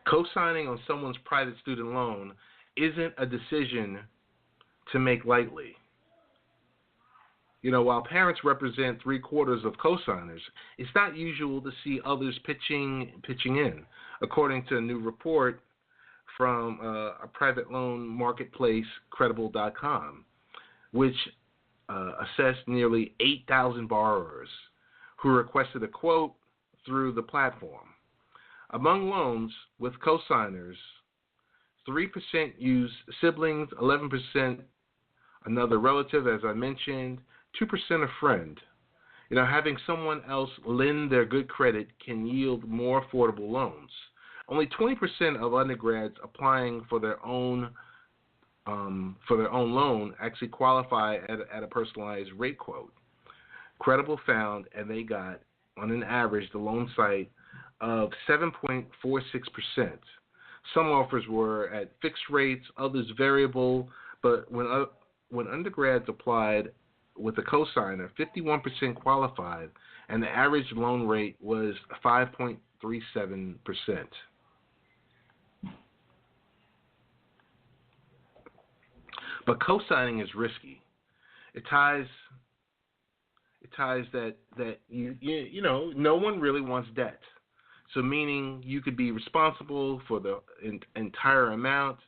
Co-signing on someone's private student loan isn't a decision to make lightly. While parents represent three-quarters of co-signers, it's not usual to see others pitching in. According to a new report from a private loan marketplace, Credible.com, which assessed nearly 8,000 borrowers who requested a quote through the platform. Among loans with co-signers, 3% use siblings, 11% another relative, as I mentioned, 2% a friend. Having someone else lend their good credit can yield more affordable loans. Only 20% of undergrads applying for their own loan actually qualify at a personalized rate quote. Credible found, and they got, on an average, the loan site of 7.46%. Some offers were at fixed rates, others variable, but when undergrads applied with a cosigner, 51% qualified, and the average loan rate was 5.37%. But co-signing is risky. It ties that no one really wants debt. So meaning you could be responsible for the entire amount,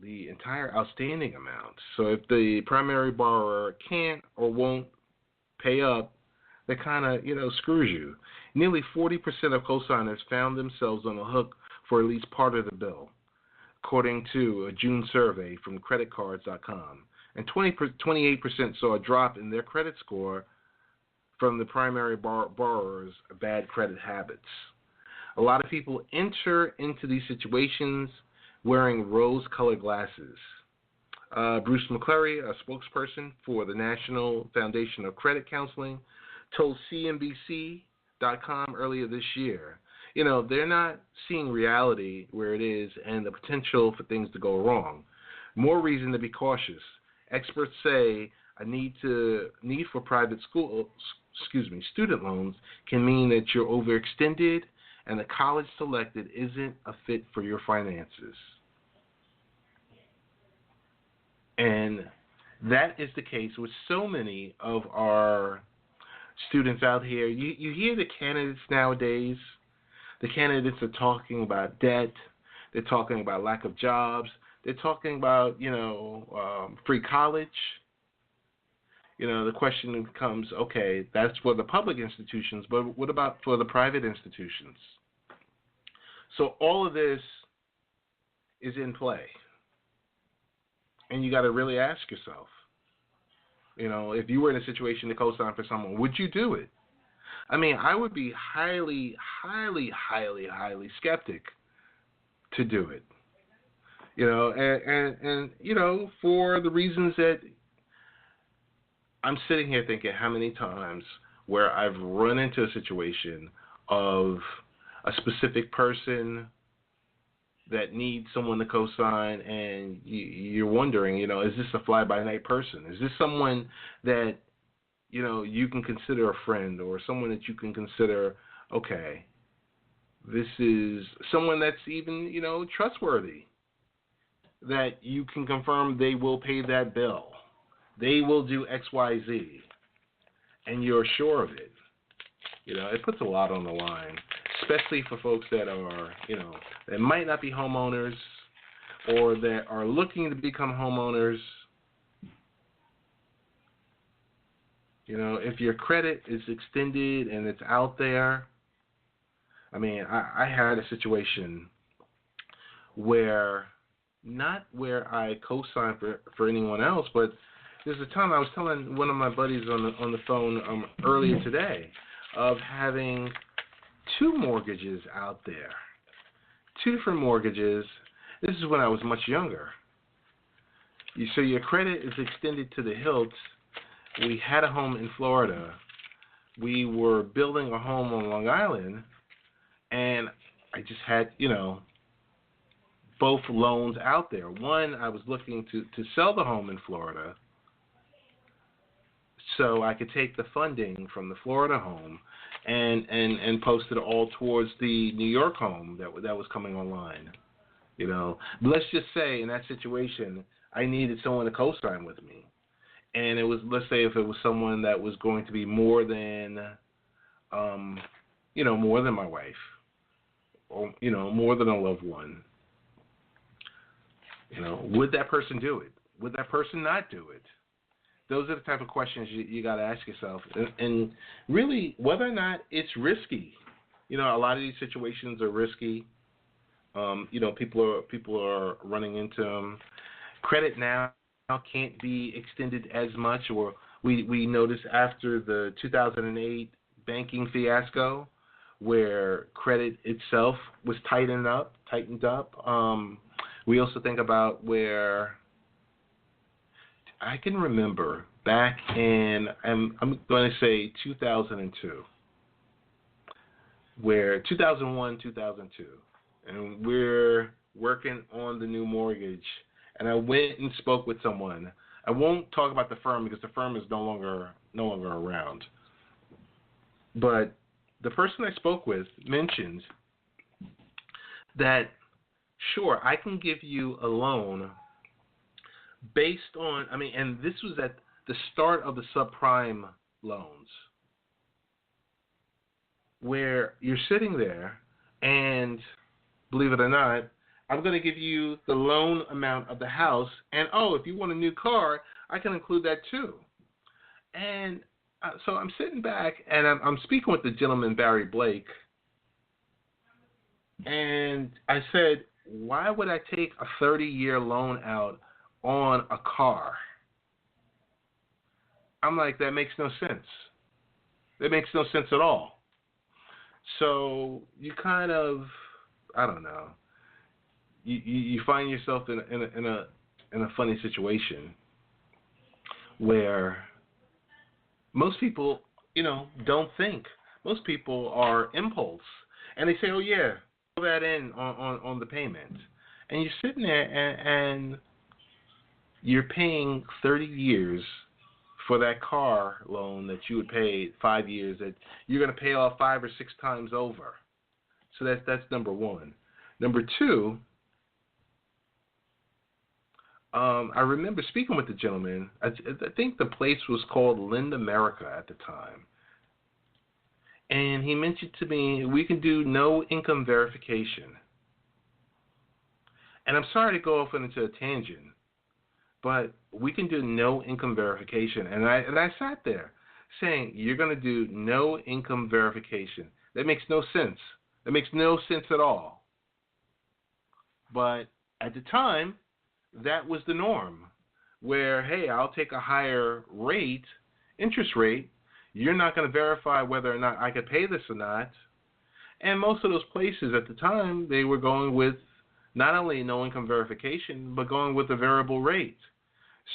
the entire outstanding amount. So if the primary borrower can't or won't pay up, that kind of screws you. Nearly 40% of co-signers found themselves on the hook for at least part of the bill, according to a June survey from creditcards.com. And 28% saw a drop in their credit score from the primary borrower's bad credit habits. A lot of people enter into these situations wearing rose-colored glasses. Bruce McCleary, a spokesperson for the National Foundation of Credit Counseling, told CNBC.com earlier this year, they're not seeing reality where it is and the potential for things to go wrong. More reason to be cautious. Experts say a need for private student loans can mean that you're overextended and the college selected isn't a fit for your finances. And that is the case with so many of our students out here. You hear the candidates nowadays. The candidates are talking about debt. They're talking about lack of jobs. They're talking about, free college. The question becomes, okay, that's for the public institutions, but what about for the private institutions? So all of this is in play. And you got to really ask yourself, if you were in a situation to co-sign for someone, would you do it? I mean, I would be highly, highly, highly, highly skeptic to do it. And for the reasons that I'm sitting here thinking how many times where I've run into a situation of a specific person that needs someone to co-sign, and you're wondering, is this a fly-by-night person? Is this someone that, you can consider a friend, or someone that you can consider, okay, this is someone that's even, trustworthy, that you can confirm they will pay that bill. They will do X, Y, Z, and you're sure of it. It puts a lot on the line, especially for folks that are, that might not be homeowners or that are looking to become homeowners. If your credit is extended and it's out there, I mean, I had a situation where, not where I co-signed for anyone else, but there's a time I was telling one of my buddies on the phone earlier today of having two mortgages out there, two different mortgages. This is when I was much younger. So your credit is extended to the hilt. We had a home in Florida. We were building a home on Long Island, and I just had, both loans out there. One, I was looking to sell the home in Florida so I could take the funding from the Florida home and posted all towards the New York home that was coming online. Let's just say in that situation, I needed someone to co-sign with me, and it was, let's say, if it was someone that was going to be more than, more than my wife, or more than a loved one. Would that person do it? Would that person not do it? Those are the type of questions you got to ask yourself, and really whether or not it's risky. A lot of these situations are risky. People are running into them. Credit now can't be extended as much, or we noticed after the 2008 banking fiasco, where credit itself was tightened up. We also think about where I can remember back in, I'm going to say 2002, where 2001, 2002, and we're working on the new mortgage, and I went and spoke with someone. I won't talk about the firm because the firm is no longer around. But the person I spoke with mentioned that, sure, I can give you a loan based on, and this was at the start of the subprime loans, where you're sitting there and, believe it or not, I'm going to give you the loan amount of the house, and if you want a new car, I can include that too. And so I'm sitting back and I'm speaking with the gentleman, Barry Blake, and I said, why would I take a 30-year loan out on a car? I'm like, that makes no sense. That makes no sense at all. So you kind of, I don't know, you find yourself in a funny situation where most people, don't think. Most people are impulse, and they say, oh yeah, throw that in on the payment, and you're sitting there and you're paying 30 years for that car loan that you would pay 5 years that you're going to pay off 5 or 6 times over. So that's number one. Number two, I remember speaking with the gentleman. I think the place was called Lind America at the time. And he mentioned to me, we can do no income verification. And I'm sorry to go off into a tangent, but we can do no income verification. And I sat there saying, you're going to do no income verification. That makes no sense. That makes no sense at all. But at the time, that was the norm, where, hey, I'll take a higher rate, interest rate. You're not going to verify whether or not I could pay this or not. And most of those places at the time, they were going with not only no income verification, but going with a variable rate.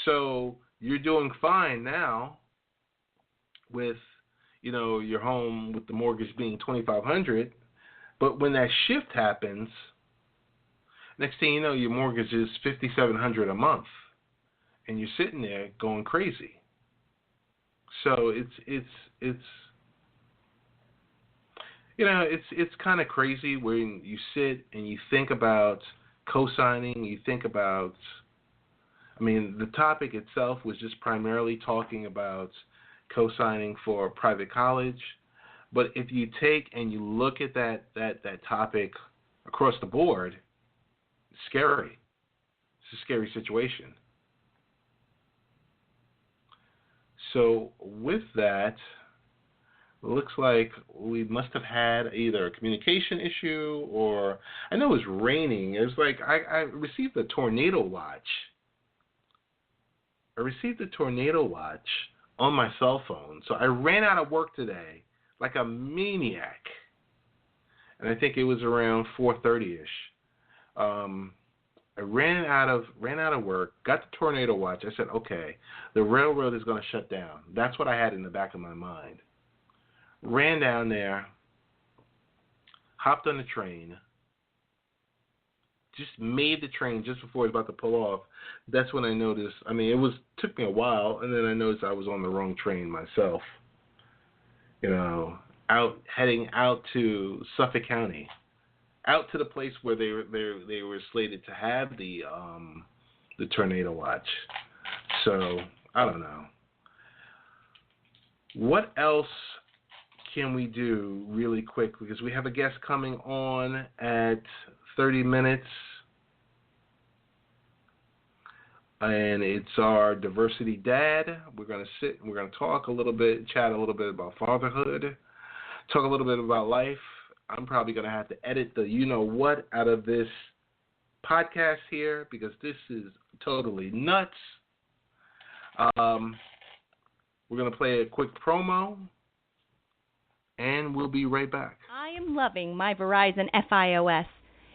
So you're doing fine now with, your home with the mortgage being $2,500, but when that shift happens, next thing you know, your mortgage is $5,700 a month, and you're sitting there going crazy. So it's kind of crazy when you sit and you think about co-signing. You think about, the topic itself was just primarily talking about co-signing for private college, but if you take and you look at that topic across the board, it's scary. It's a scary situation. So with that, it looks like we must have had either a communication issue or, I know it was raining. It was like I received a tornado watch. I received a tornado watch on my cell phone. So I ran out of work today like a maniac. And I think it was around 4:30ish. I ran out of work, got the tornado watch. I said, okay, the railroad is going to shut down. That's what I had in the back of my mind. Ran down there, hopped on the train, just made the train just before it was about to pull off. That's when I noticed, took me a while, and then I noticed I was on the wrong train myself. heading out to Suffolk County, out to the place where they were slated to have the tornado watch. So I don't know. What else can we do really quick? Because we have a guest coming on at 30 minutes. And it's our diversity dad. We're going to sit and we're going to talk a little bit, chat a little bit about fatherhood, talk a little bit about life. I'm probably going to have to edit the you-know-what out of this podcast here because this is totally nuts. We're going to play a quick promo, and we'll be right back. I am loving my Verizon FiOS.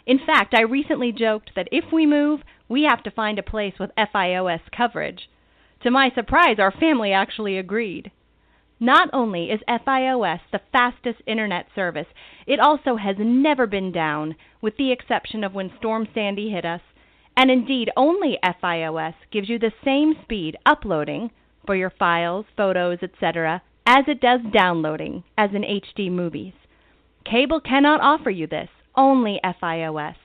In fact, I recently joked that if we move, we have to find a place with FiOS coverage. To my surprise, our family actually agreed. Not only is FiOS the fastest internet service, it also has never been down, with the exception of when Storm Sandy hit us. And indeed, only FiOS gives you the same speed uploading for your files, photos, etc., as it does downloading, as in HD movies. Cable cannot offer you this, only FiOS.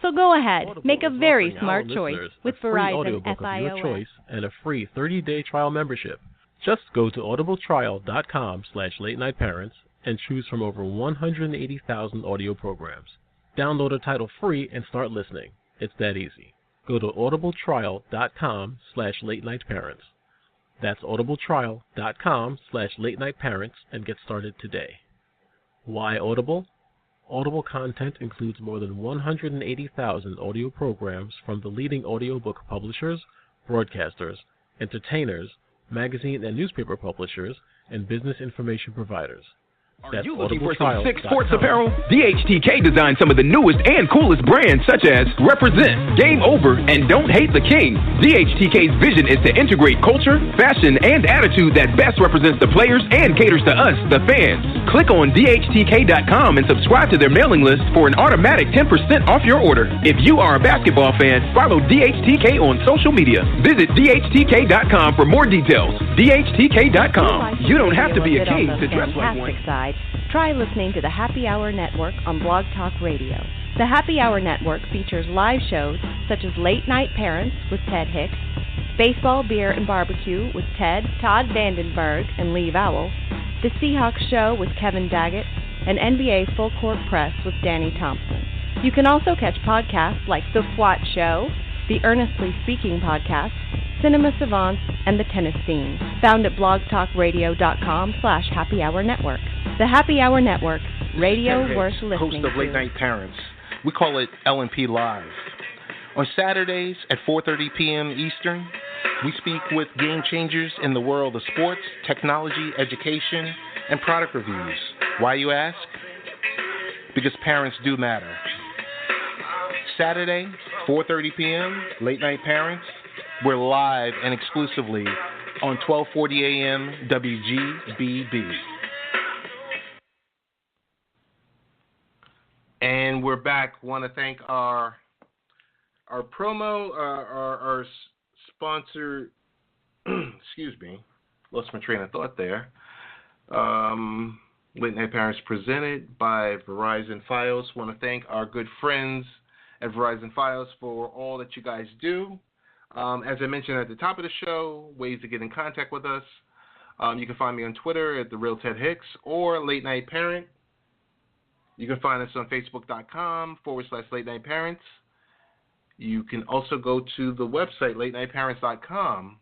So go ahead, Audible make a very smart choice with Verizon FiOS. Of your choice FiOS. and a free 30-day trial membership. Just go to audibletrial.com/latenightparents and choose from over 180,000 audio programs. Download a title free and start listening. It's that easy. Go to audibletrial.com/latenightparents. That's audibletrial.com/latenightparents and get started today. Why Audible? Audible content includes more than 180,000 audio programs from the leading audiobook publishers, broadcasters, entertainers, magazine and newspaper publishers, and business information providers. Are you looking for some sick sports apparel? DHTK designed some of the newest and coolest brands such as Represent, Game Over, and Don't Hate the King. DHTK's vision is to integrate culture, fashion, and attitude that best represents the players and caters to us, the fans. Click on DHTK.com and subscribe to their mailing list for an automatic 10% off your order. If you are a basketball fan, follow DHTK on social media. Visit DHTK.com for more details. DHTK.com. You don't have to be a king to dress like one. Try listening to the Happy Hour Network on Blog Talk Radio. The Happy Hour Network features live shows such as Late Night Parents with Ted Hicks, Baseball, Beer, and Barbecue with Ted, Todd Vandenberg, and Lee Vowell, The Seahawks Show with Kevin Daggett, and NBA Full Court Press with Danny Thompson. You can also catch podcasts like The FWAT Show, The Earnestly Speaking Podcast, Cinema Savants, and The Tennis Scene, found at blogtalkradio.com/Happy Hour Network. The Happy Hour Network, radio worth listening host of to. Late Night Parents. We call it L&P Live. On Saturdays at 4:30 p.m. Eastern, we speak with game changers in the world of sports, technology, education, and product reviews. Why, you ask? Because parents do matter. Saturday, 4:30 p.m., Late Night Parents. We're live and exclusively on 1240 a.m. WGBB. And we're back. Want to thank our our sponsor. Excuse me, lost my train of thought there. Late Night Parents presented by Verizon FiOS. Want to thank our good friends at Verizon FiOS for all that you guys do. As I mentioned at the top of the show, ways to get in contact with us. You can find me on Twitter at TheRealTedHicks or Late Night Parent. You can find us on Facebook.com/Late Night Parents. You can also go to the website, latenightparents.com,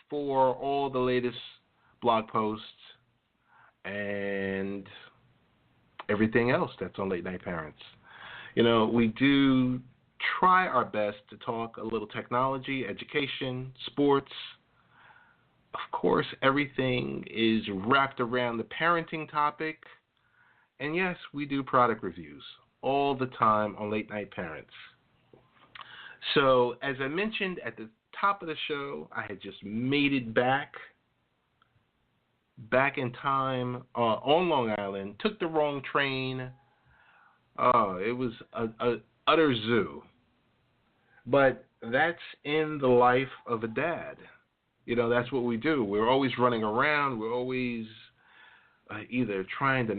for all the latest blog posts and everything else that's on Late Night Parents. You know, we do try our best to talk a little technology, education, sports. Of course, everything is wrapped around the parenting topic. And yes, we do product reviews all the time on Late Night Parents. So, as I mentioned at the top of the show, I had just made it back in time on Long Island, took the wrong train. It was a utter zoo. But that's in the life of a dad. You know, that's what we do. We're always running around. We're always either trying to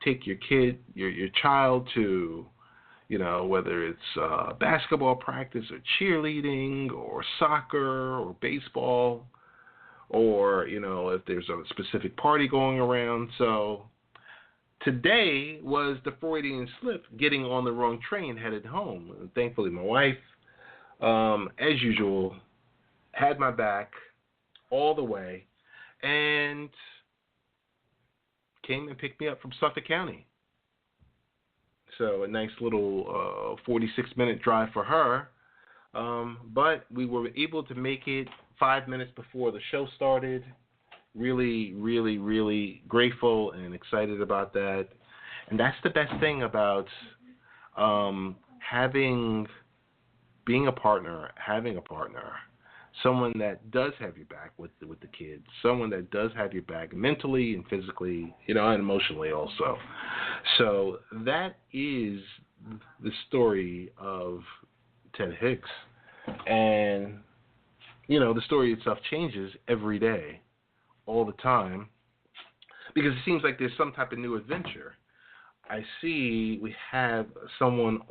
take your kid, your child to, whether it's basketball practice or cheerleading or soccer or baseball, or, if there's a specific party going around. So today was the Freudian slip, getting on the wrong train headed home. And thankfully, my wife, as usual, had my back all the way and came and picked me up from Suffolk County. So a nice little 46-minute drive for her. But we were able to make it 5 minutes before the show started. Really, really, really grateful and excited about that. And that's the best thing about being a partner, having a partner. Someone that does have your back with the kids, someone that does have your back mentally and physically, and emotionally also. So that is the story of Ted Hicks. And, the story itself changes every day, all the time, because it seems like there's some type of new adventure. I see we have someone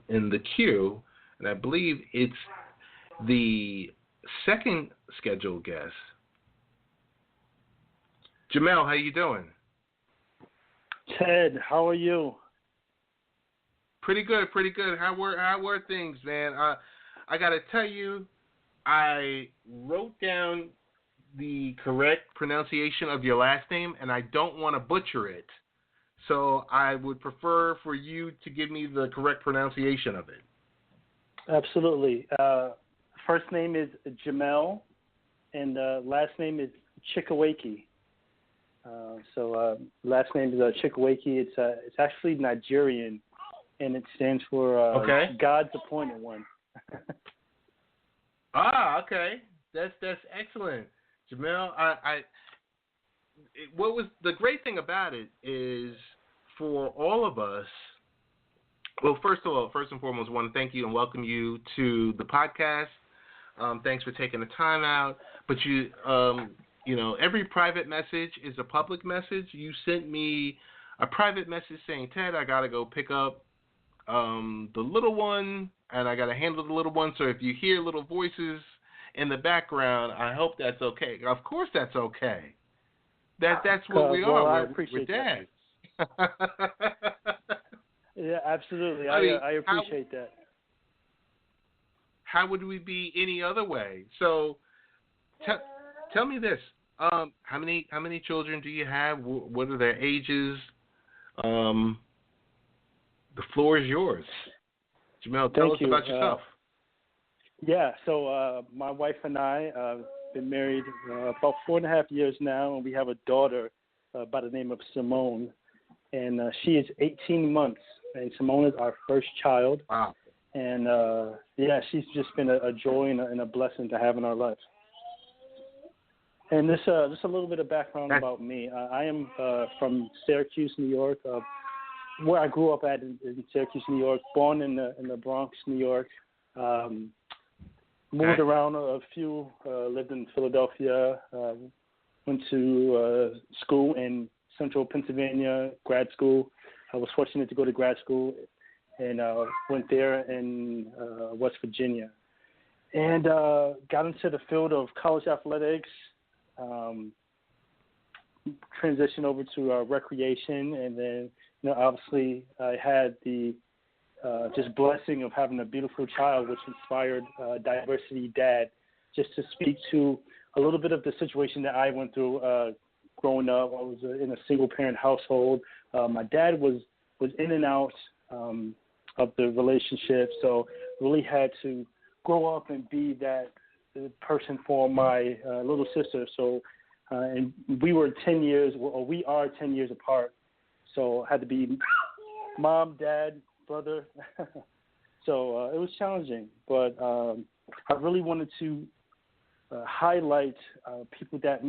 in the queue, and I believe it's the second scheduled guest. Jama'l, how you doing? Ted, how are you? Pretty good. How were things, man? I got to tell you, I wrote down the correct pronunciation of your last name, and I don't want to butcher it. So I would prefer for you to give me the correct pronunciation of it. Absolutely. First name is Jama'l, and last name is Chukueke. Last name is Chukueke. It's actually Nigerian, and it stands for God's appointed one. Okay. That's excellent, Jama'l. What was the great thing about it is for all of us. Well, first and foremost, I want to thank you and welcome you to the podcast. Thanks for taking the time out. But every private message is a public message. You sent me a private message saying, Ted, I got to go pick up the little one, and I got to handle the little one. So if you hear little voices in the background, I hope that's okay. Of course that's okay. That's what we are. I appreciate we're dads. Yeah, absolutely. I appreciate that. How would we be any other way? So, tell me this: how many children do you have? What are their ages? The floor is yours, Jama'l. Tell us about yourself. So my wife and I have been married about 4.5 years now, and we have a daughter by the name of Simone, and she is 18 months. And Simone is our first child. Wow. And, she's just been a joy and a blessing to have in our life. And just a little bit of background about me. I am from Syracuse, New York, where I grew up at in Syracuse, New York, born in the Bronx, New York. Moved around a few, lived in Philadelphia, went to school in Central Pennsylvania, grad school. I was fortunate to go to grad school and went there in West Virginia. And got into the field of college athletics, transitioned over to recreation, and then, obviously I had the just blessing of having a beautiful child, which inspired Diversity Dad, just to speak to a little bit of the situation that I went through growing up. I was in a single-parent household. My dad was in and out of the relationship, so really had to grow up and be that person for my little sister. So, and we are 10 years apart. So I had to be mom, dad, brother. So it was challenging, but I really wanted to highlight people that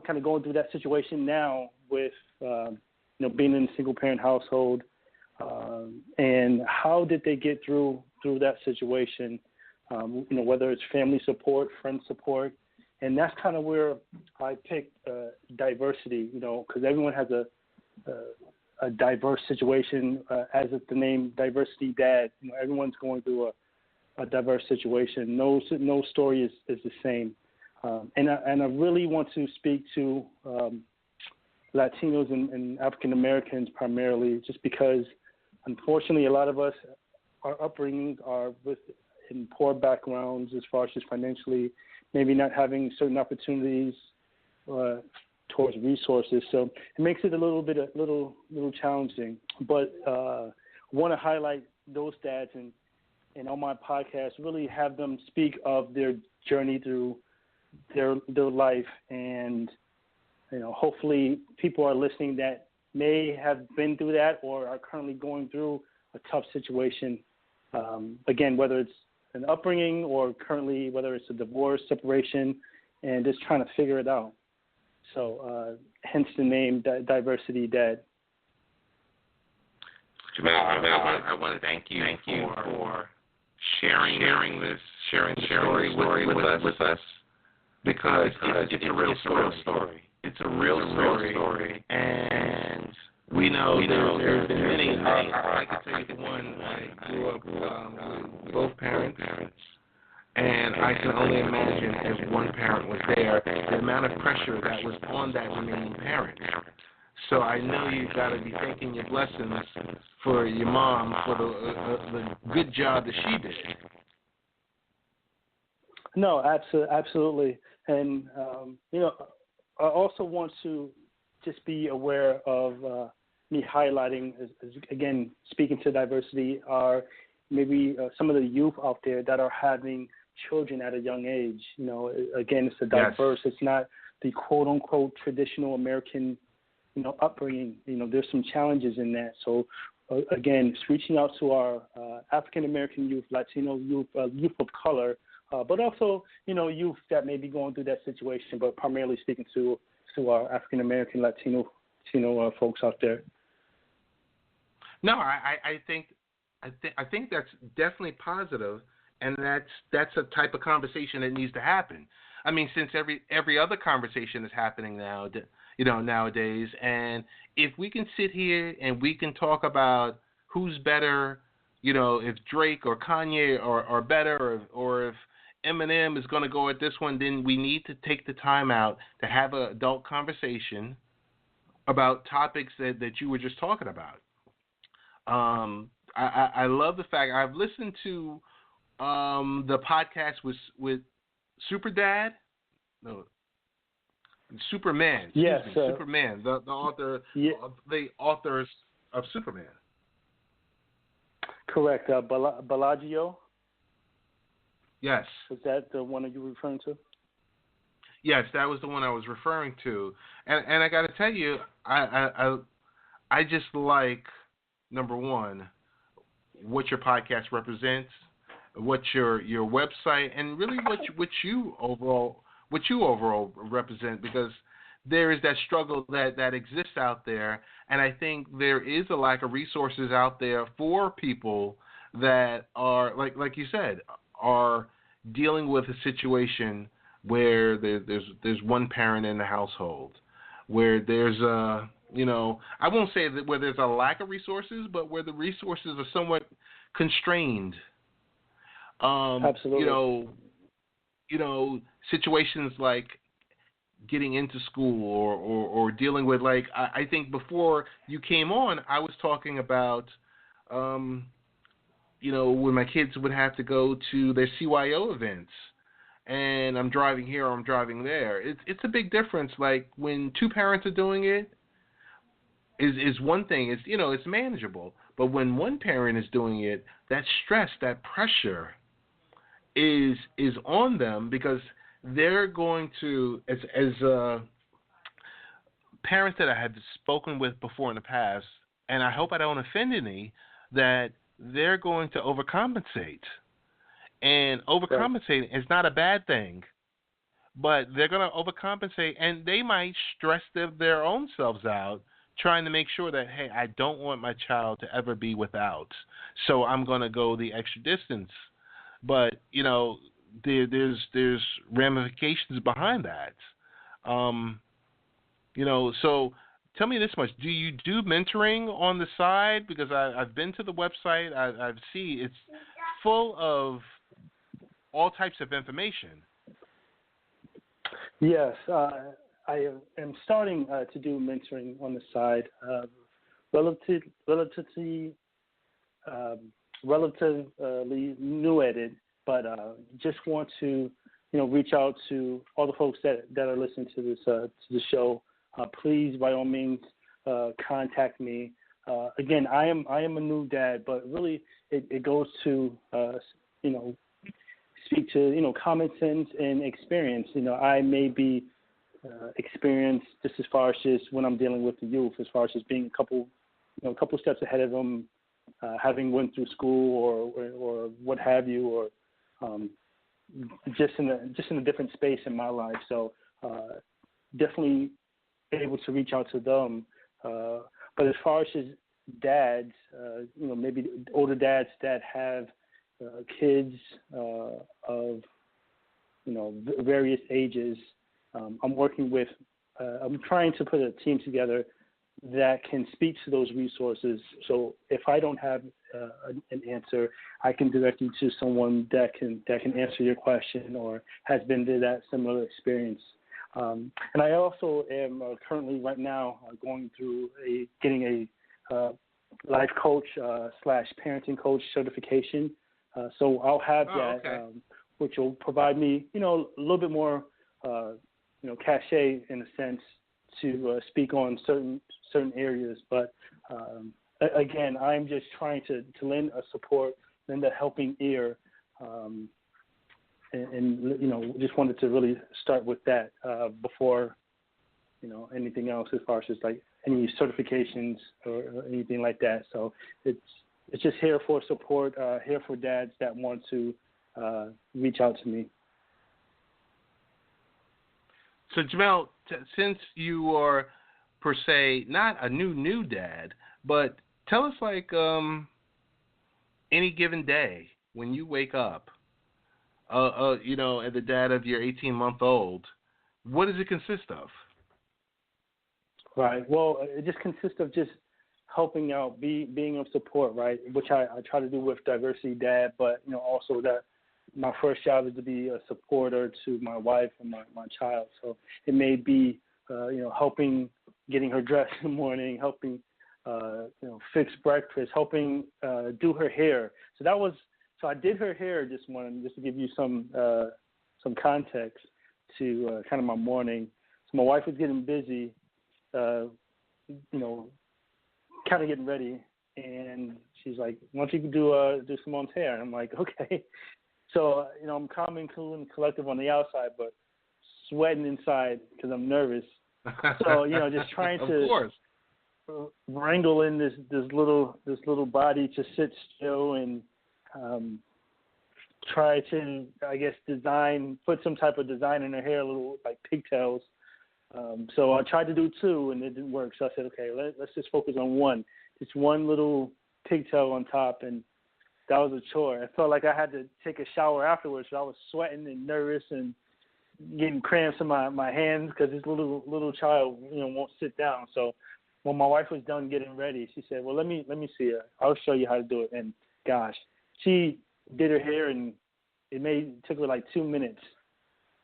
kind of going through that situation now with being in a single parent household, and how did they get through that situation, whether it's family support, friend support, And that's kind of where I picked diversity, because everyone has a diverse situation, as it's the name Diversity Dad. Everyone's going through a diverse situation. No story is the same. And I really want to speak to Latinos and African Americans primarily, just because, unfortunately, a lot of us, our upbringings are in poor backgrounds as far as just financially, maybe not having certain opportunities towards resources. So it makes it a little challenging. But I want to highlight those dads and on my podcast, really have them speak of their journey through their life, and hopefully people are listening that may have been through that or are currently going through a tough situation. Again, whether it's an upbringing or currently whether it's a divorce, separation, and just trying to figure it out. So hence the name Diversity Dad. Jama'l, I want to thank you for sharing this story with us, because it's a real story. It's a real story, and we know there's been many. I can tell you the one I grew up with both parents, and I can only imagine if one parent was there, the amount of pressure that was on that remaining parent. So I know you've got to be thanking your blessings for your mom for the good job that she did. No, absolutely. And, I also want to just be aware of me highlighting, again, speaking to diversity, are maybe some of the youth out there that are having children at a young age. Again, it's a diverse, It's not the quote-unquote traditional American, upbringing. There's some challenges in that. So, again, it's reaching out to our African-American youth, Latino youth, youth of color, but also, youth that may be going through that situation, but primarily speaking to our African-American, Latino folks out there. No, I think that's definitely positive, and that's a type of conversation that needs to happen. I mean, since every other conversation is happening now, nowadays, and if we can sit here and we can talk about who's better, if Drake or Kanye are better, or if Eminem is going to go at this one, then we need to take the time out to have an adult conversation about topics that you were just talking about. I love the fact I've listened to the podcast with Superman. Yes, Superman, the author, the authors of Superman. Correct, Bellagio. Yes. Was that the one that you were referring to? Yes, that was the one I was referring to, and I got to tell you, I just like, number one, what your podcast represents, what your website, and really what you overall represent, because there is that struggle that exists out there, and I think there is a lack of resources out there for people that are, like you said, are dealing with a situation where there's one parent in the household, where there's I won't say that where there's a lack of resources, but where the resources are somewhat constrained. Absolutely. Situations like getting into school or dealing with, like, I think before you came on, I was talking about, when my kids would have to go to their CYO events, and I'm driving here or I'm driving there. It's a big difference. Like, when two parents are doing it, is one thing. It's it's manageable. But when one parent is doing it, that stress, that pressure is on them, because they're going to, as parents that I have spoken with before in the past, and I hope I don't offend any, that they're going to overcompensate. And overcompensating is not a bad thing, but they're going to overcompensate, and they might stress their own selves out trying to make sure that, hey, I don't want my child to ever be without, so I'm going to go the extra distance. But, there's ramifications behind that. So tell me this much: do you do mentoring on the side? Because I've been to the website. I've seen it's full of all types of information. Yes, I am starting to do mentoring on the side. Relatively new at it, but just want to reach out to all the folks that are listening to this to the show. Please, by all means, contact me. Again, I am a new dad, but really it goes to speak to common sense and experience. I may be experienced just as far as just when I'm dealing with the youth, as far as just being a couple steps ahead of them, having went through school or what have you, or just in a different space in my life. So definitely able to reach out to them. But as far as just dads, maybe older dads that have kids of various ages, I'm working with. I'm trying to put a team together that can speak to those resources. So if I don't have an answer, I can direct you to someone that can answer your question or has been through that similar experience. And I also am currently right now going through getting a life coach / parenting coach certification. So I'll have that, okay. Which will provide me, a little bit more, cachet in a sense to speak on certain areas. But again, I'm just trying to lend a support, lend a helping ear, and just wanted to really start with that before anything else as far as just like any certifications or anything like that. So it's just here for support, here for dads that want to reach out to me. So Jama'l, since you are per se not a new dad, but tell us like any given day when you wake up, as the dad of your 18-month-old, what does it consist of? Right. Well, it just consists of just helping out, being of support, right? Which I try to do with Diversity Dad, but also that my first job is to be a supporter to my wife and my child. So it may be helping getting her dressed in the morning, helping fix breakfast, helping do her hair. So I did her hair this morning, just to give you some context to kind of my morning. So my wife was getting busy, kind of getting ready, and she's like, "Why don't you do Simone's hair?" And I'm like, "Okay." So I'm calm and cool and collective on the outside, but sweating inside because I'm nervous. So just trying to wrangle in this little body to sit still and try to, I guess, put some type of design in her hair, a little like pigtails. So I tried to do two, and it didn't work. So I said, okay, let's just focus on one. Just one little pigtail on top, and that was a chore. I felt like I had to take a shower afterwards. So I was sweating and nervous and getting cramps in my hands because this little child, won't sit down. So when my wife was done getting ready, she said, "Well, let me see it. I'll show you how to do it." And gosh, she did her hair, and it took her like 2 minutes.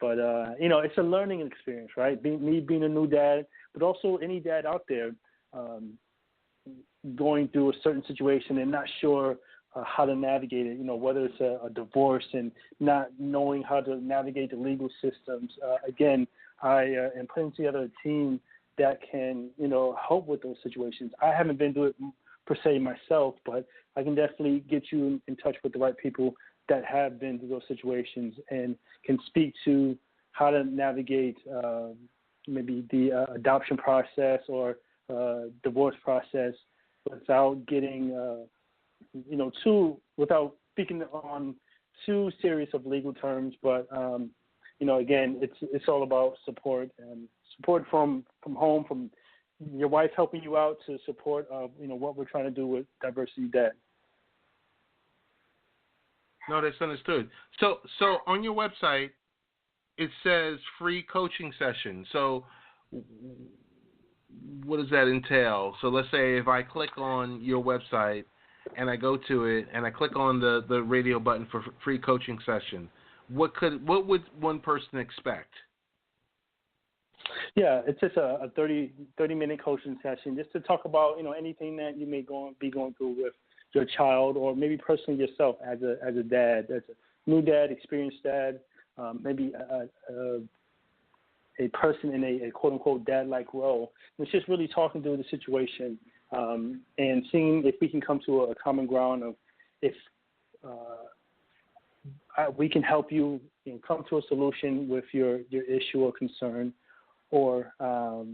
But it's a learning experience, right? Me being a new dad, but also any dad out there going through a certain situation and not sure how to navigate it. Whether it's a divorce and not knowing how to navigate the legal systems. Again, I am putting together a team that can help with those situations. I haven't been through it per se myself, but I can definitely get you in touch with the right people that have been through those situations and can speak to how to navigate maybe the adoption process or divorce process without getting, without speaking on too serious of legal terms. But, again, it's all about support and support from home, from your wife helping you out to support, what we're trying to do with Diversity Dad. No, that's understood. So on your website, it says free coaching session. So what does that entail? So let's say if I click on your website and I go to it and I click on the radio button for free coaching session, what would one person expect? Yeah, it's just a 30-minute coaching session just to talk about, anything that you may be going through with your child, or maybe personally yourself as a dad, as a new dad, experienced dad, maybe a person in a quote-unquote dad-like role. It's just really talking through the situation and seeing if we can come to a common ground of if we can help you, come to a solution with your issue or concern, or, out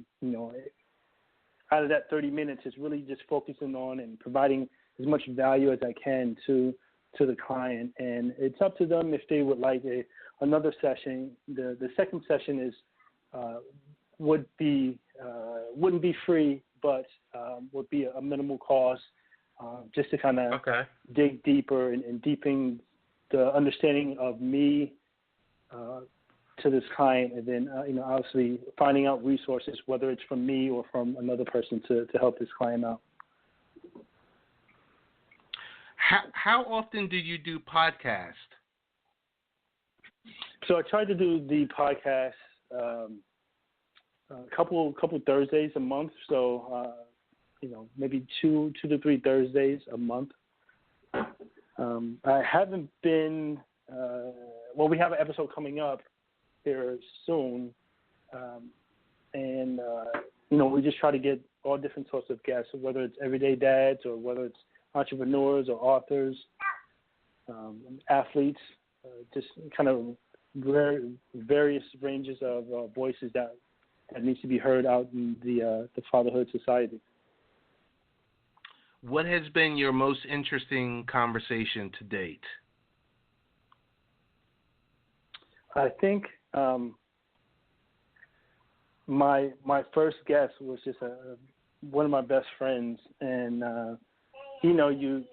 of that 30 minutes is really just focusing on and providing as much value as I can to the client. And it's up to them if they would like another session. The second session is wouldn't be free, but would be a minimal cost, just to kind of dig deeper and deepen the understanding of me to this client, and then obviously finding out resources, whether it's from me or from another person to help this client out. How often do you do podcasts? So I try to do the podcast a couple Thursdays a month. So maybe two to three Thursdays a month. I haven't been. We have an episode coming up here soon, and we just try to get all different sorts of guests, whether it's everyday dads or whether it's entrepreneurs or authors, athletes, just kind of various ranges of voices that needs to be heard out in the fatherhood society. What has been your most interesting conversation to date? I think my first guest was just one of my best friends, and you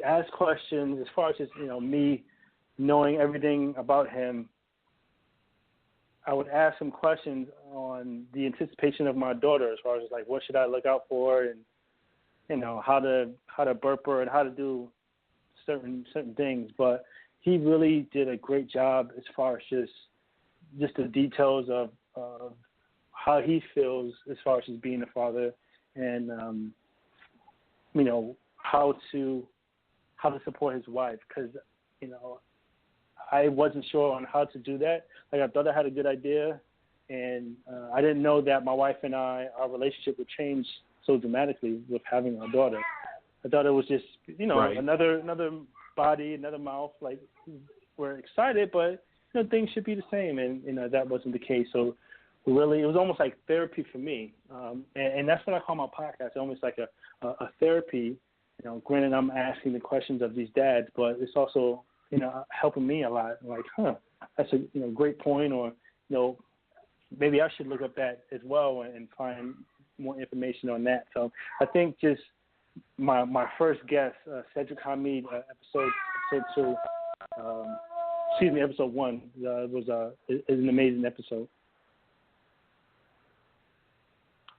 ask questions as far as just me knowing everything about him. I would ask him questions on the anticipation of my daughter, as far as like what should I look out for, and how to burp her and how to do certain things. But he really did a great job as far as just the details of how he feels as far as just being a father, and how to support his wife, because I wasn't sure on how to do that. Like, I thought I had a good idea, and I didn't know that my wife and our relationship would change so dramatically with having our daughter. I thought it was just right. another body, another mouth. Like, we're excited, but things should be the same, and that wasn't the case. So really, it was almost like therapy for me, and that's what I call my podcast. It's almost like a therapy. Granted, I'm asking the questions of these dads, but it's also helping me a lot. Like, that's a great point, or maybe I should look up that as well and find more information on that. So I think just my first guest, Cedric Hamid, episode 1, was an amazing episode.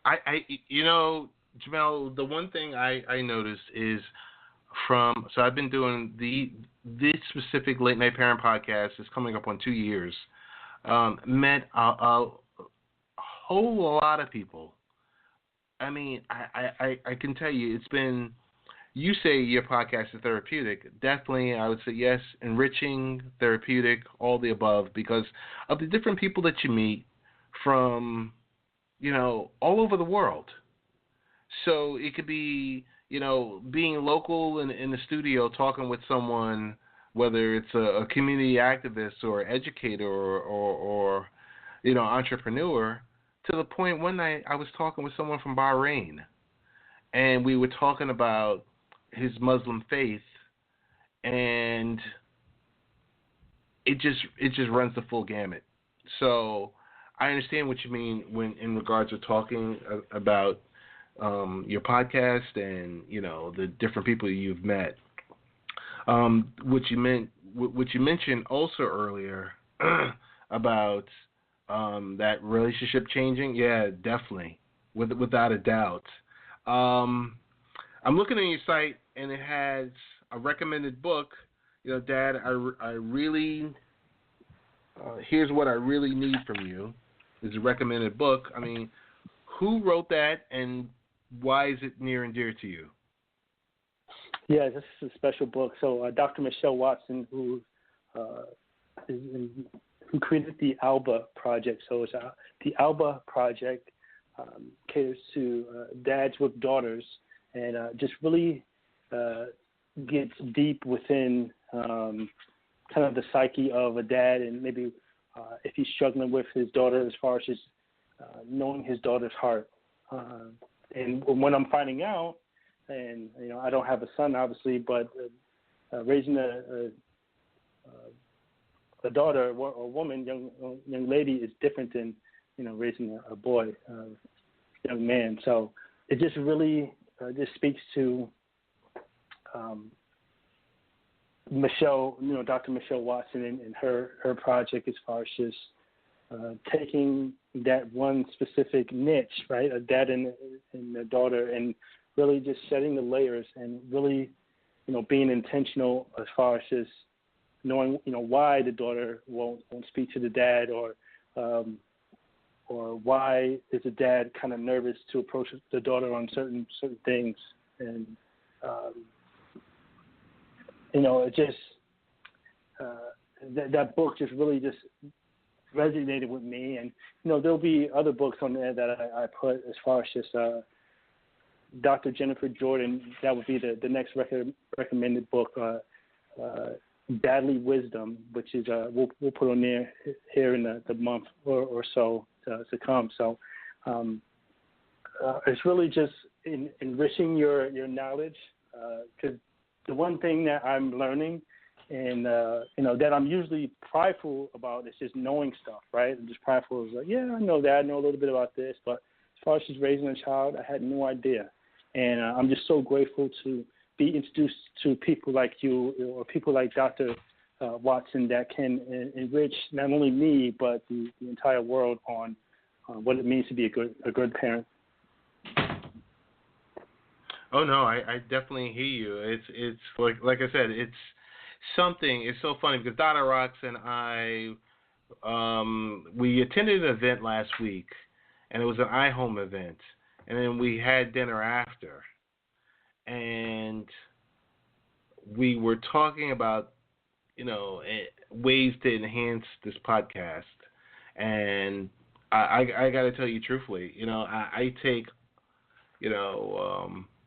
Jama'l, the one thing I noticed is so I've been doing this specific Late Night Parent podcast is coming up on 2 years. Met a whole lot of people. I mean, I can tell you, it's been, you say your podcast is therapeutic. Definitely, I would say yes, enriching, therapeutic, all the above, because of the different people that you meet from, all over the world. So it could be, being local in the studio talking with someone, whether it's a community activist or educator or entrepreneur, to the point one night I was talking with someone from Bahrain, and we were talking about his Muslim faith, and it just runs the full gamut. So I understand what you mean when in regards to talking about your podcast and the different people you've met. What you mentioned also earlier about that relationship changing. Yeah, definitely, without a doubt. I'm looking at your site and it has a recommended book. Dad, I really here's what I really need from you. Is a recommended book. I mean, who wrote that and why is it near and dear to you? Yeah, this is a special book. So Dr. Michelle Watson, who created the ALBA project. So it's the ALBA project caters to dads with daughters and just really gets deep within kind of the psyche of a dad and maybe if he's struggling with his daughter as far as just knowing his daughter's heart. And when I'm finding out, and I don't have a son obviously, but raising a daughter or a woman, young lady, is different than raising a boy, young man. So it just really just speaks to Michelle, Dr. Michelle Watson and her project as far as just taking that one specific niche, right, a dad and a daughter, and really just setting the layers and really, being intentional as far as just knowing, why the daughter won't speak to the dad, or why is the dad kind of nervous to approach the daughter on certain things, and it just that book just really just resonated with me, and there'll be other books on there that I put as far as just Dr. Jennifer Jordan. That would be the next recommended book, Dadly Wisdom, which is we'll put on there here in the month or so to come. So it's really just enriching your knowledge, because the one thing that I'm learning and that I'm usually prideful about is just knowing stuff, right? I'm just prideful. It's like, yeah, I know that. I know a little bit about this, but as far as just raising a child, I had no idea. And I'm just so grateful to be introduced to people like you or people like Dr. Watson that can enrich not only me but the entire world on what it means to be a good parent. Oh no, I definitely hear you. It's like I said, it's something. It's so funny because Dr. Rox and I we attended an event last week, and it was an iHome event, and then we had dinner after, and we were talking about ways to enhance this podcast, and I got to tell you truthfully, I take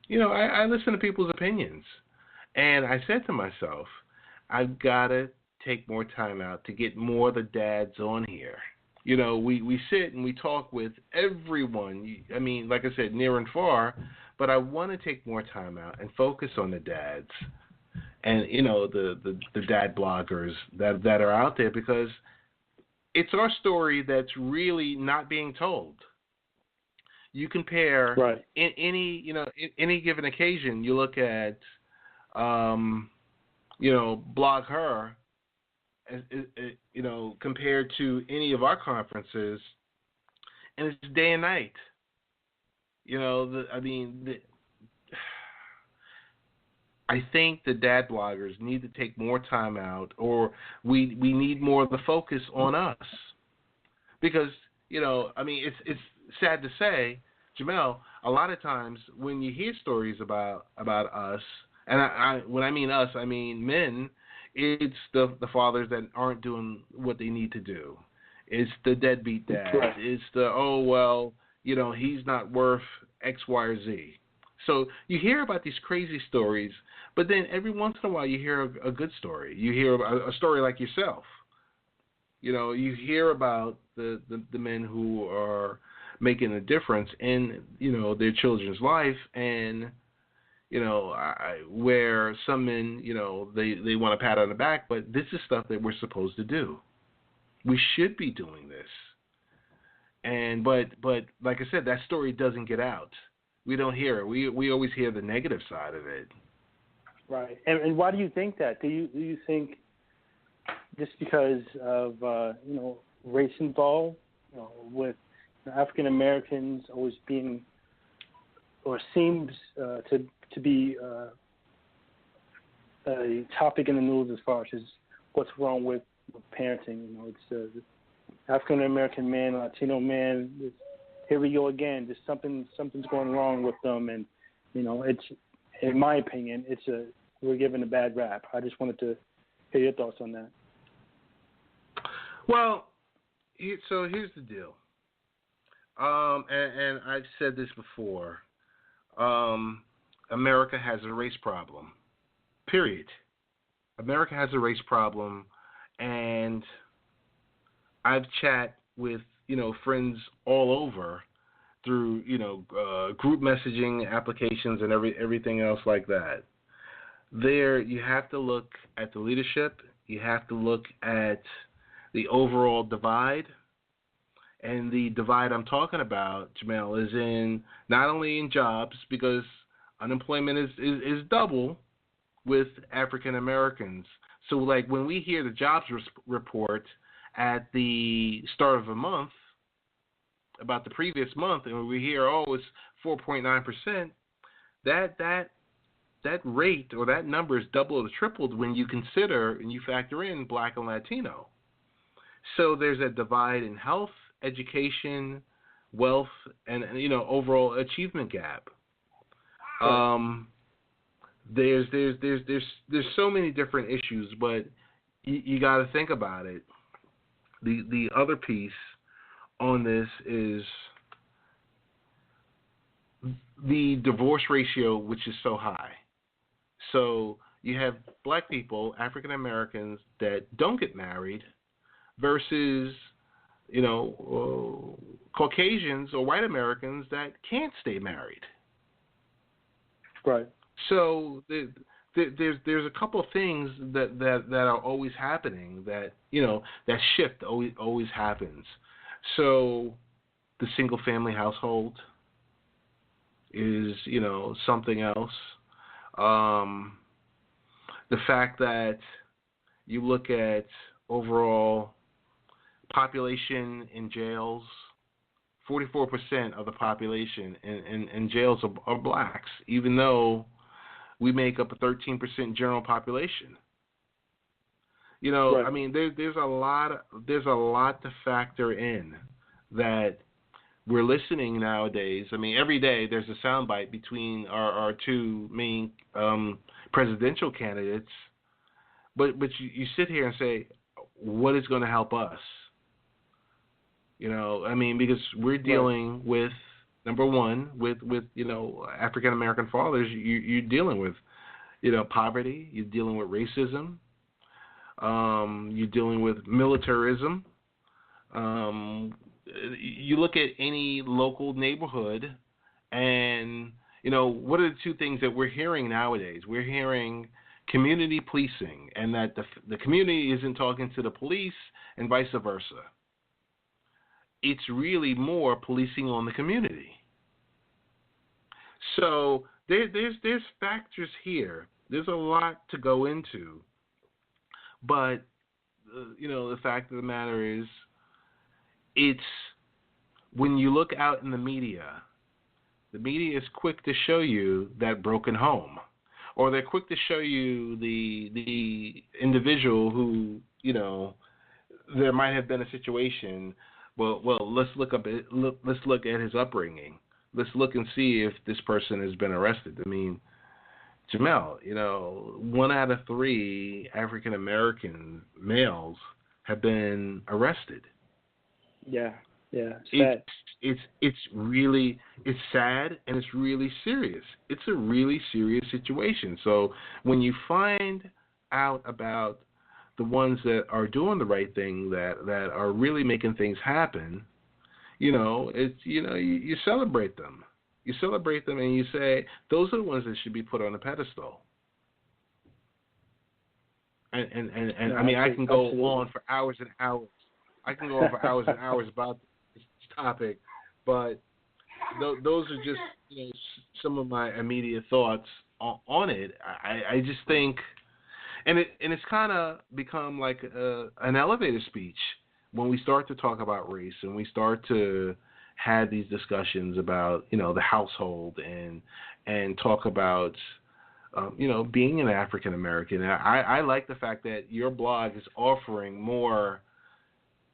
I listen to people's opinions, and I said to myself, I've got to take more time out to get more of the dads on here. We sit and we talk with everyone. I mean, like I said, near and far, but I want to take more time out and focus on the dads and, the dad bloggers that are out there, because it's our story that's really not being told. You compare right. in any given occasion, you look at, Blog Her, compared to any of our conferences, and it's day and night. I think the dad bloggers need to take more time out, or we need more of the focus on us, because it's sad to say, Jama'l, a lot of times when you hear stories about us, and I when I mean us, I mean men, it's the fathers that aren't doing what they need to do. It's the deadbeat dad. Right. It's the, he's not worth X, Y, or Z. So you hear about these crazy stories, but then every once in a while you hear a good story. You hear a story like yourself. You hear about the men who are making a difference in, their children's life, and, where some men, they want a pat on the back, but this is stuff that we're supposed to do. We should be doing this. And, but like I said, that story doesn't get out. We don't hear it. We always hear the negative side of it. Right. And why do you think that? Do you think just because of race involved, with African Americans always being, or seems to be a topic in the news as far as what's wrong with parenting? It's the African American man, Latino man. Here we go again. Just something's going wrong with them, and it's, in my opinion, we're given a bad rap. I just wanted to hear your thoughts on that. Well, so here's the deal. And I've said this before. America has a race problem. Period. America has a race problem, and I've chat with friends all over through group messaging applications and everything else like that. There, you have to look at the leadership. You have to look at the overall divide. And the divide I'm talking about, Jama'l, is in not only in jobs, because unemployment is double with African Americans. So, like, when we hear the jobs report at the start of a month about the previous month, and we hear, it's 4.9%, that rate or that number is double or tripled when you consider and you factor in Black and Latino. So there's a divide in health, education, wealth, and overall achievement gap. There's so many different issues, but you got to think about it. The other piece on this is the divorce ratio, which is so high. So you have Black people, African Americans, that don't get married versus Caucasians or white Americans that can't stay married. Right. So there's a couple of things that are always happening that that shift always happens. So the single family household is something else. The fact that you look at overall population in jails, 44% of the population in jails are blacks, even though we make up a 13% general population. Right. I mean, there's a lot to factor in that we're listening nowadays. I mean, every day there's a soundbite between our two main presidential candidates, but you sit here and say, what is going to help us? I mean, because we're dealing with, number one, with African American fathers. You're dealing with poverty. You're dealing with racism. You're dealing with militarism. You look at any local neighborhood, and what are the two things that we're hearing nowadays? We're hearing community policing, and that the community isn't talking to the police, and vice versa. It's really more policing on the community. So there's factors here. There's a lot to go into, but the fact of the matter is, it's when you look out in the media is quick to show you that broken home, or they're quick to show you the individual who there might have been a situation. Well, let's look at his upbringing. Let's look and see if this person has been arrested. I mean, Jama'l, 1 out of 3 African American males have been arrested. Yeah, sad. It's sad, and it's really serious. It's a really serious situation. So when you find out about the ones that are doing the right thing, that are really making things happen, it's you celebrate them. You celebrate them, and you say those are the ones that should be put on a pedestal. And I mean, I can go on for hours and hours. I can go on for hours and hours about this topic, but those are just some of my immediate thoughts on it. I just think, and it's kind of become like an elevator speech when we start to talk about race and we start to have these discussions about the household and talk about being an African American. I like the fact that your blog is offering more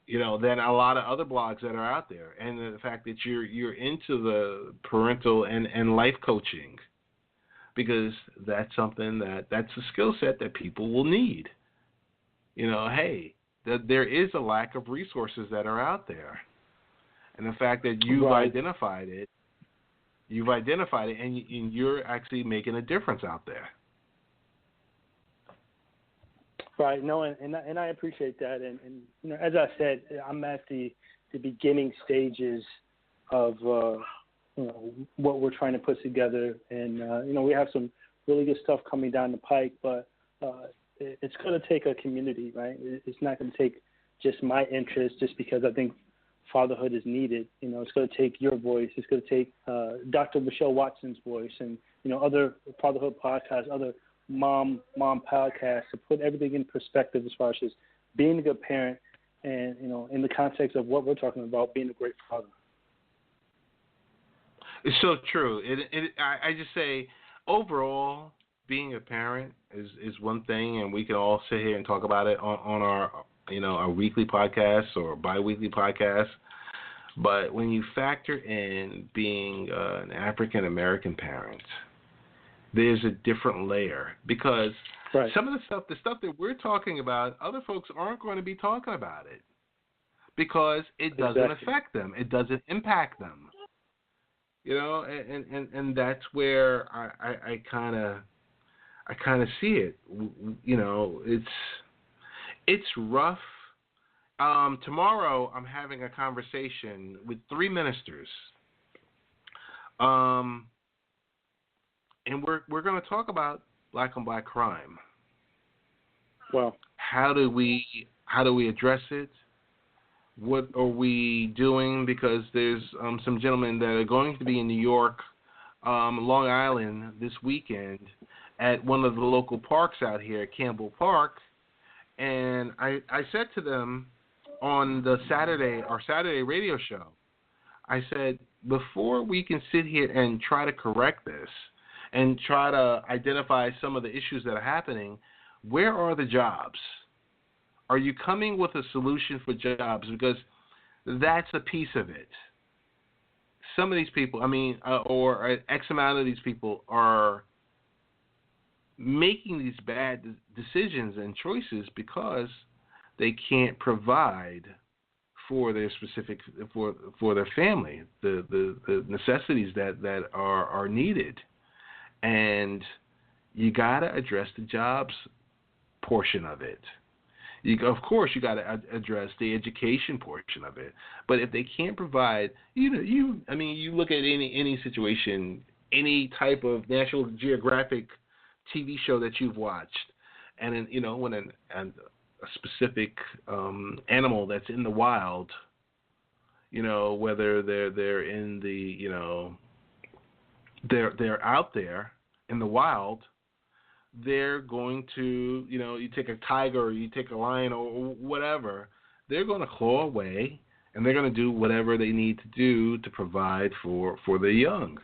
than a lot of other blogs that are out there, and the fact that you're into the parental and life coaching, because that's something that's a skill set that people will need. Hey, that there is a lack of resources that are out there, and the fact that you've identified it, and you're actually making a difference out there. Right. No, and I appreciate that. And as I said, I'm at the beginning stages of what we're trying to put together, and we have some really good stuff coming down the pike. But it's going to take a community, right? It's not going to take just my interest, just because I think fatherhood is needed. It's going to take your voice. It's going to take Dr. Michelle Watson's voice, and other fatherhood podcasts, other mom podcasts, to put everything in perspective as far as just being a good parent, and in the context of what we're talking about, being a great father. It's so true. I just say, overall, being a parent is one thing, and we can all sit here and talk about it on our our weekly podcasts or bi-weekly podcasts. But when you factor in being an African American parent, there's a different layer, because some of the stuff that we're talking about, other folks aren't going to be talking about it, because it doesn't affect them. It doesn't impact them. And that's where I kind of see it. It's rough. Tomorrow I'm having a conversation with 3 ministers. And we're going to talk about black on black crime. Well, how do we address it? What are we doing? Because there's some gentlemen that are going to be in New York, Long Island this weekend at one of the local parks out here, Campbell Park, and I said to them on our Saturday radio show, I said, before we can sit here and try to correct this and try to identify some of the issues that are happening, where are the jobs? Are you coming with a solution for jobs? Because that's a piece of it. Some of these people, or X amount of these people, are making these bad decisions and choices because they can't provide for their specific for their family, the necessities that are needed. And you got to address the jobs portion of it. Of course, you got to address the education portion of it. But if they can't provide, you look at any situation, any type of National Geographic TV show that you've watched, and then, when a specific animal that's in the wild, whether they're in the, they're out there in the wild, they're going to, you take a tiger or you take a lion or whatever, they're going to claw away and they're going to do whatever they need to do to provide for their young.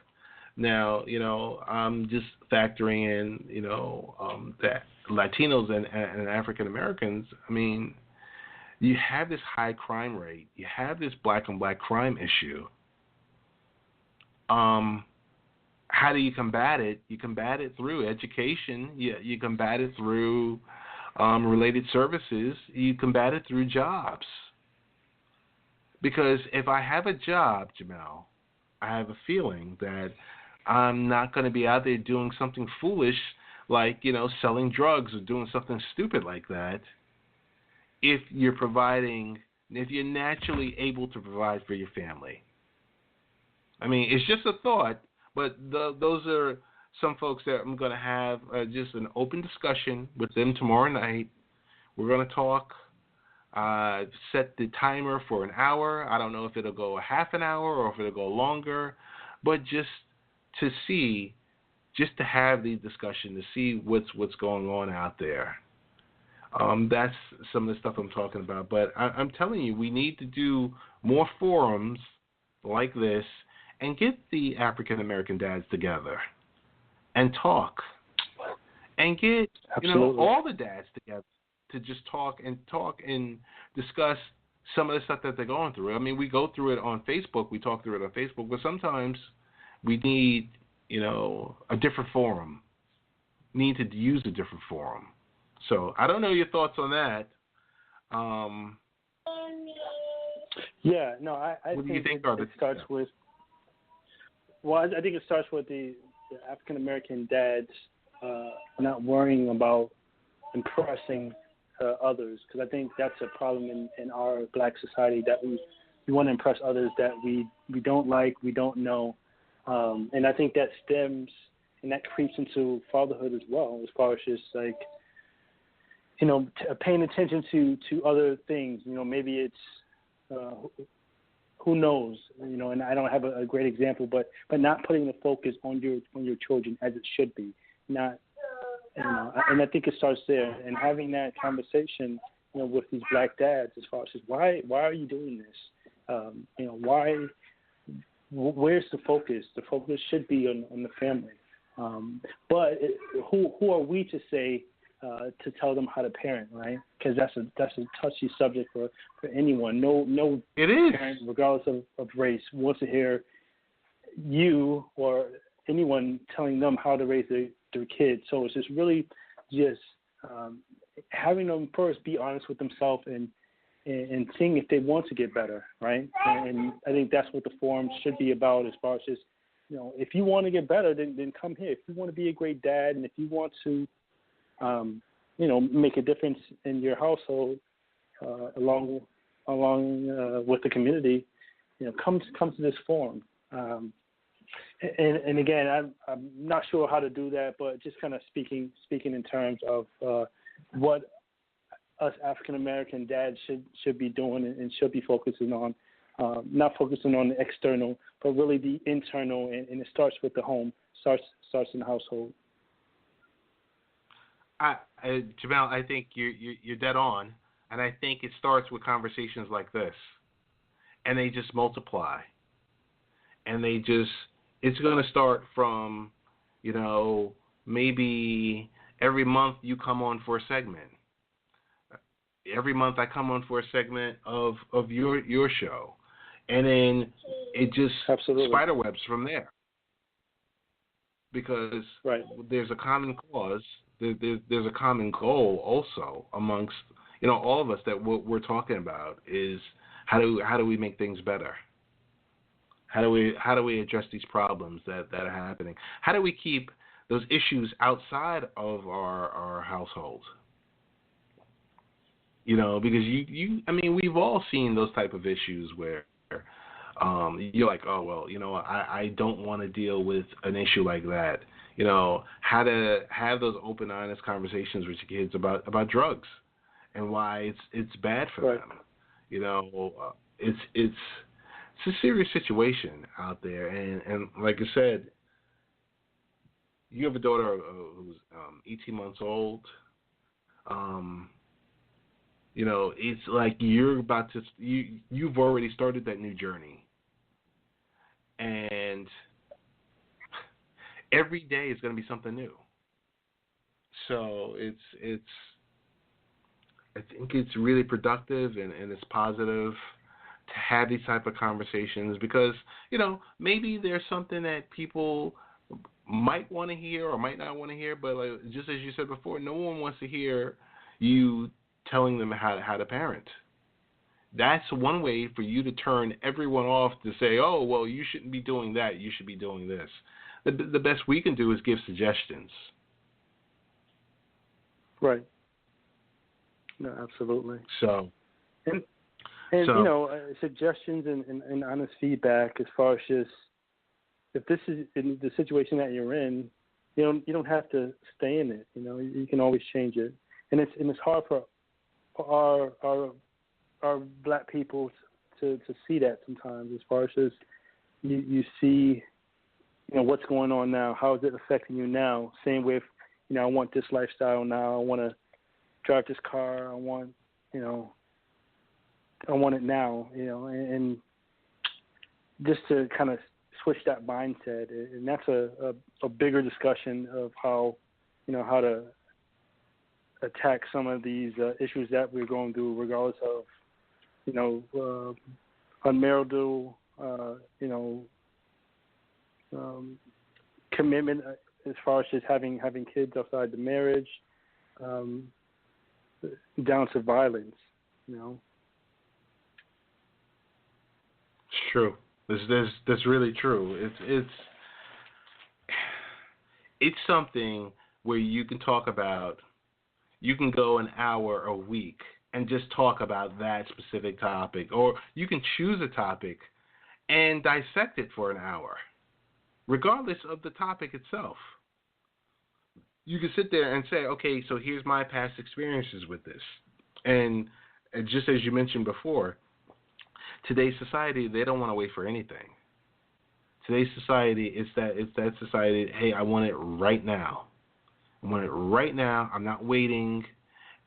Now, I'm just factoring in, that Latinos and African Americans, you have this high crime rate. You have this black on black crime issue. How do you combat it? You combat it through education. You combat it through related services. You combat it through jobs. Because if I have a job, Jama'l, I have a feeling that I'm not going to be out there doing something foolish like, selling drugs or doing something stupid like that if you're naturally able to provide for your family. It's just a thought, but those are some folks that I'm going to have just an open discussion with them tomorrow night. We're going to talk, set the timer for an hour. I don't know if it'll go a half an hour or if it'll go longer, but just to see just to have the discussion, to see what's going on out there. That's some of the stuff I'm talking about. But I'm telling you, we need to do more forums like this and get the African American dads together and talk, and get all the dads together to just talk and discuss some of the stuff that they're going through. I mean, we go through it on Facebook. We talk through it on Facebook, but sometimes we need, a different forum. Need to use a different forum. So I don't know your thoughts on that. Yeah, no, I what do think you think it starts with. Well, I think it starts with the African American dads not worrying about impressing others, because I think that's a problem in our black society, that we want to impress others that we don't like, we don't know, and I think that stems and that creeps into fatherhood as well, as far as just like paying attention to other things. Maybe it's who knows, and I don't have a great example, but not putting the focus on your children as it should be, not. And I think it starts there, and having that conversation, with these black dads, as far as just why are you doing this? Why? Where's the focus? The focus should be on the family. But who are we to say to tell them how to parent, right? Because that's a touchy subject for anyone. No, it is. Parent, regardless of race, wants to hear you or anyone telling them how to raise their kids. So it's just really just having them first be honest with themselves and seeing if they want to get better, right? And I think that's what the forum should be about, as far as just, if you want to get better, then come here. If you want to be a great dad, and if you want to, make a difference in your household, along with the community, come to this forum. And again, I'm not sure how to do that, but just kind of speaking in terms of what us African American dads should be doing and should be focusing on, not focusing on the external, but really the internal, and it starts with the home, starts in the household. Jama'l, I think you're dead on, and I think it starts with conversations like this, and they just multiply, and it's going to start from, maybe every month you come on for a segment. Every month I come on for a segment of your show, and then it just spiderwebs from there, because there's a common cause. There's a common goal also amongst all of us, that what we're talking about is how do we make things better? How do we address these problems that are happening? How do we keep those issues outside of our household? Because we've all seen those type of issues where you're like, oh well, I don't want to deal with an issue like that. How to have those open, honest conversations with your kids about drugs and why it's bad for them. It's a serious situation out there, and like I said, you have a daughter who's 18 months old. It's like you've already started that new journey, and every day is going to be something new. So I think it's really productive and it's positive to have these type of conversations, because maybe there's something that people might want to hear or might not want to hear, but just as you said before, no one wants to hear you telling them how to parent. That's one way for you to turn everyone off, to say, oh well, you shouldn't be doing that, you should be doing this. The best we can do is give suggestions. Right. No, absolutely. So suggestions and honest feedback, as far as just, if this is in the situation that you're in, you don't have to stay in it. You can always change it, and it's hard for our black people to see that sometimes, as far as just you see what's going on now? How is it affecting you now? Same with, I want this lifestyle now. I want to drive this car. I want it now, and just to kind of switch that mindset. And that's a bigger discussion of how to attack some of these issues that we're going through, regardless of, unmarital, commitment as far as just having kids outside the marriage, down to violence, It's true. That's really true. It's something where you can talk about. You can go an hour a week and just talk about that specific topic, or you can choose a topic and dissect it for an hour, regardless of the topic itself. You can sit there and say, okay, so here's my past experiences with this. And just as you mentioned before, today's society, they don't want to wait for anything. Today's society, it's that society, hey, I want it right now. I want it right now. I'm not waiting.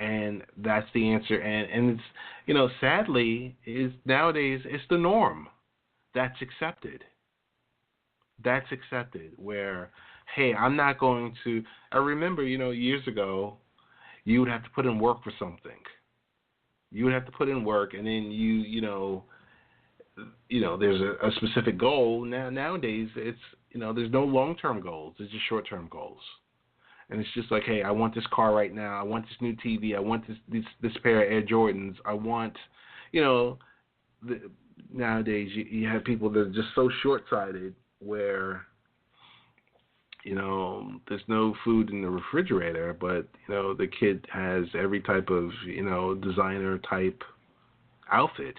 And that's the answer. And it's, sadly, nowadays it's the norm. That's accepted. That's accepted where, hey, I'm not going to. I remember, years ago, you would have to put in work for something. You would have to put in work, and then there's a specific goal. Nowadays, it's, there's no long-term goals. It's just short-term goals. And it's just like, hey, I want this car right now. I want this new TV. I want this pair of Air Jordans. I want, nowadays you have people that are just so short-sighted where, there's no food in the refrigerator, but, the kid has every type of, designer type outfit.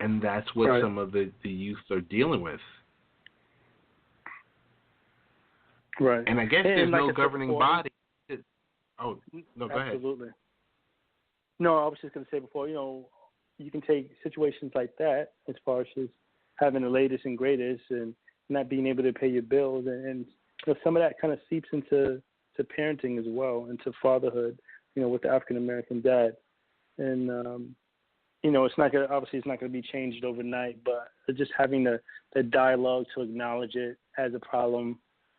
And that's what right. some of the youth are dealing with. Right. And I guess there's no governing body. Oh, no, go ahead. Absolutely. No, I was just going to say before, you can take situations like that as far as just having the latest and greatest and not being able to pay your bills. And some of that kind of seeps into parenting as well, into fatherhood, with the African-American dad. And, it's not going to be changed overnight, but just having the dialogue to acknowledge it as a problem,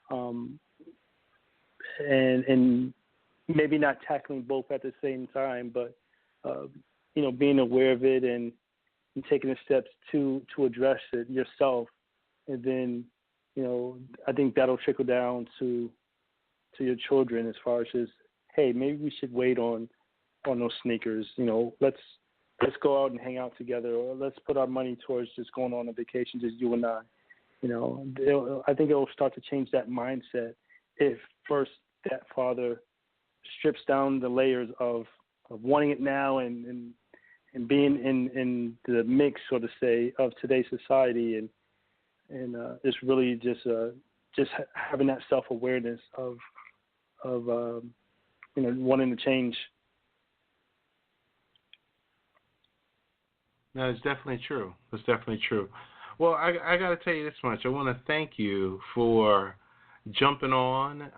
and maybe not tackling both at the same time, but being aware of it and taking the steps to address it yourself, and then I think that'll trickle down to your children as far as just, hey, maybe we should wait on those sneakers. Let's go out and hang out together, or let's put our money towards just going on a vacation, just you and I. I think it will start to change that mindset if first that father strips down the layers of wanting it now and being in the mix, so to say, of today's society, and it's really just having that self-awareness of wanting to change. No, it's definitely true. It's definitely true. Well, I got to tell you this much. I want to thank you for jumping on.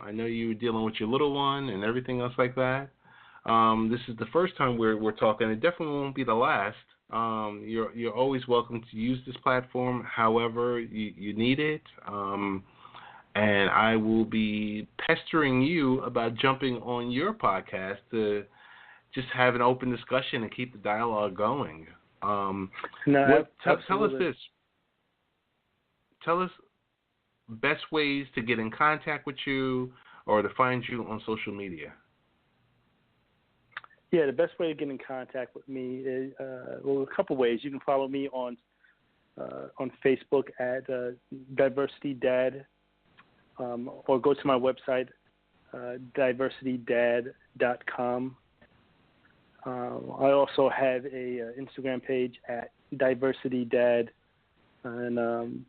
I know you were dealing with your little one and everything else like that. This is the first time we're talking. It definitely won't be the last. You're always welcome to use this platform however you need it. And I will be pestering you about jumping on your podcast to just have an open discussion and keep the dialogue going. Tell us this. Tell us best ways to get in contact with you or to find you on social media. Yeah, the best way to get in contact with me is a couple ways. You can follow me on Facebook at Diversity Dad, or go to my website, diversitydad.com. I also have a Instagram page at Diversity Dad, and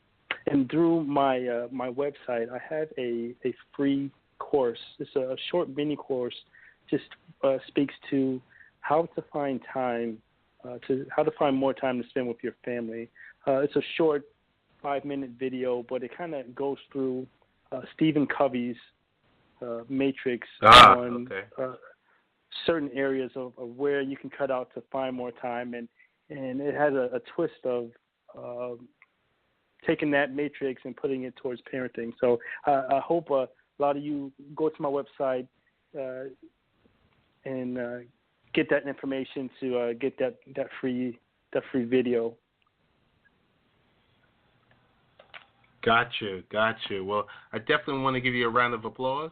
through my website, I have a free course. It's a short mini course, just speaks to how to find time, how to find more time to spend with your family. It's a short 5-minute video, but it kind of goes through Stephen Covey's matrix on certain areas of where you can cut out to find more time, and it has a twist of taking that matrix and putting it towards parenting. So I hope a lot of you go to my website and get that information to get that free video. Gotcha. Well, I definitely want to give you a round of applause.